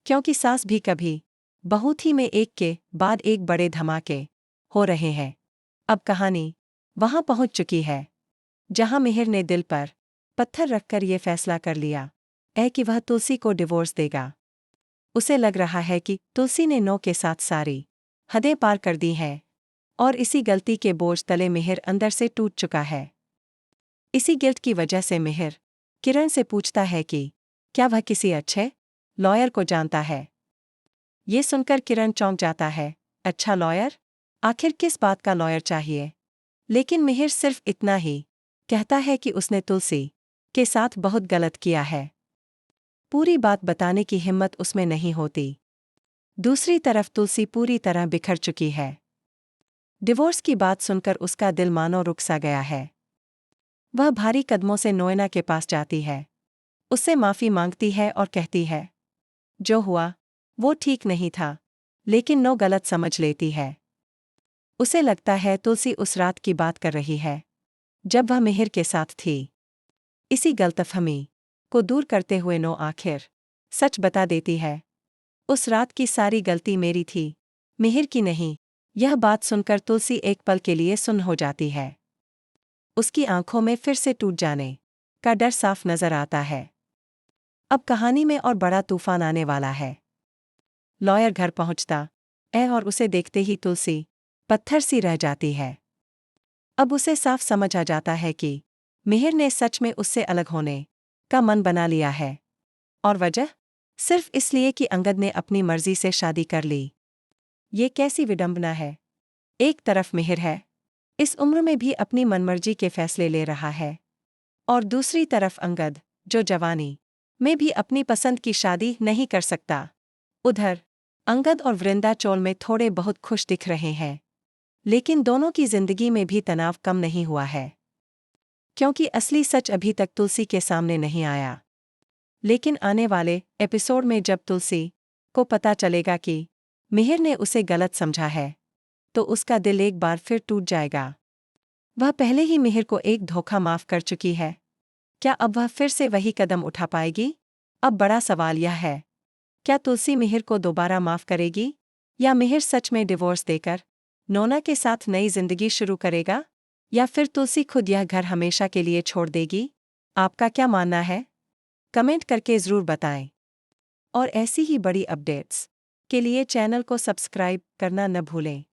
क्योंकि सास भी कभी बहू थी में एक के बाद एक बड़े धमाके हो रहे हैं। अब कहानी वहां पहुंच चुकी है जहां मिहिर ने दिल पर पत्थर रखकर ये फैसला कर लिया कि वह तुलसी को डिवोर्स देगा। उसे लग रहा है कि तुलसी ने नो के साथ सारी हदें पार कर दी हैं और इसी गलती के बोझ तले मिहिर अंदर से टूट चुका है। इसी गिल्ट की वजह से मिहिर किरण से पूछता है कि क्या वह किसी अच्छे लॉयर को जानता है। ये सुनकर किरण चौंक जाता है। अच्छा लॉयर? आखिर किस बात का लॉयर चाहिए? लेकिन मिहिर सिर्फ इतना ही कहता है कि उसने तुलसी के साथ बहुत गलत किया है। पूरी बात बताने की हिम्मत उसमें नहीं होती। दूसरी तरफ तुलसी पूरी तरह बिखर चुकी है। डिवोर्स की बात सुनकर उसका दिल मानो रुक सा गया है। वह भारी कदमों से नोएना के पास जाती है, उससे माफी मांगती है और कहती है जो हुआ वो ठीक नहीं था, लेकिन नो गलत समझ लेती है। उसे लगता है तुलसी उस रात की बात कर रही है जब वह मिहिर के साथ थी। इसी गलतफहमी को दूर करते हुए नो आखिर सच बता देती है। उस रात की सारी गलती मेरी थी, मिहिर की नहीं। यह बात सुनकर तुलसी एक पल के लिए सुन्न हो जाती है। उसकी आंखों में फिर से टूट जाने का डर साफ नजर आता है। अब कहानी में और बड़ा तूफान आने वाला है। लॉयर घर पहुंचता और उसे देखते ही तुलसी पत्थर सी रह जाती है। अब उसे साफ समझ आ जाता है कि मिहिर ने सच में उससे अलग होने का मन बना लिया है, और वजह सिर्फ इसलिए कि अंगद ने अपनी मर्जी से शादी कर ली। ये कैसी विडंबना है। एक तरफ मिहिर है, इस उम्र में भी अपनी मनमर्जी के फैसले ले रहा है, और दूसरी तरफ अंगद जो जवानी में भी अपनी पसंद की शादी नहीं कर सकता। उधर अंगद और वृंदा चोल में थोड़े बहुत खुश दिख रहे हैं, लेकिन दोनों की जिंदगी में भी तनाव कम नहीं हुआ है, क्योंकि असली सच अभी तक तुलसी के सामने नहीं आया। लेकिन आने वाले एपिसोड में जब तुलसी को पता चलेगा कि मिहिर ने उसे गलत समझा है, तो उसका दिल एक बार फिर टूट जाएगा। वह पहले ही मिहिर को एक धोखा माफ कर चुकी है, क्या अब वह फिर से वही कदम उठा पाएगी? अब बड़ा सवाल यह है, क्या तुलसी मिहिर को दोबारा माफ करेगी, या मिहिर सच में डिवोर्स देकर नोना के साथ नई जिंदगी शुरू करेगा, या फिर तुलसी खुद यह घर हमेशा के लिए छोड़ देगी? आपका क्या मानना है? कमेंट करके ज़रूर बताएं। और ऐसी ही बड़ी अपडेट्स के लिए चैनल को सब्सक्राइब करना न भूलें।